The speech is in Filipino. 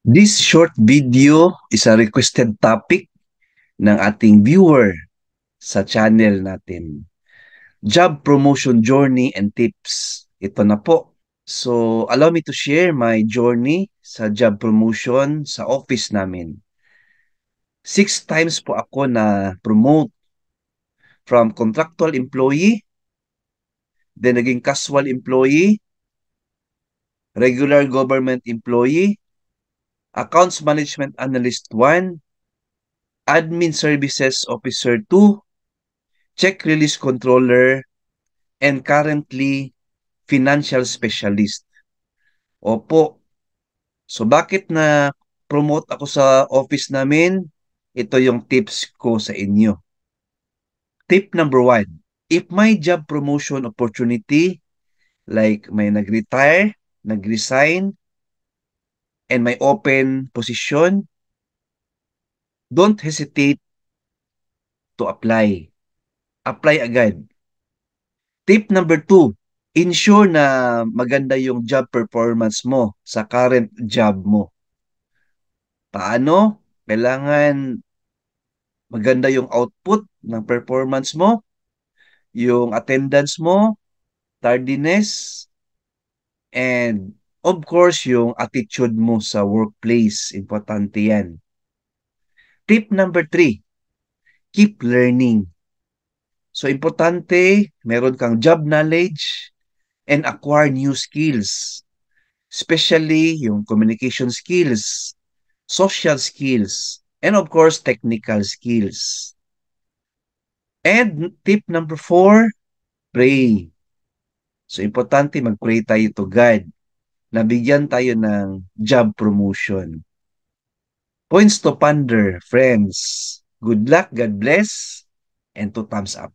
This short video is a requested topic ng ating viewer sa channel natin. Job promotion journey and tips. Ito na po. So, allow me to share my journey sa job promotion sa office namin. 6 times po ako na promote from contractual employee, then naging casual employee, regular government employee, accounts management analyst 1, admin services officer 2, check release controller, and currently financial specialist. Opo. So bakit na promote ako sa office namin? Ito yung tips ko sa inyo. Tip number 1. If my job promotion opportunity, like may nag-retire, nag-resign, and may open position, don't hesitate to apply. Apply agad. Tip number 2, ensure na maganda yung job performance mo sa current job mo. Paano? Kailangan maganda yung output ng performance mo, yung attendance mo, tardiness, and of course, yung attitude mo sa workplace. Importante yan. Tip number 3, keep learning. So, importante, meron kang job knowledge and acquire new skills. Especially yung communication skills, social skills, and of course, technical skills. And tip number 4, pray. So, importante mag-pray tayo to God na bigyan tayo ng job promotion. Points to ponder, friends. Good luck, God bless, and 2 thumbs up.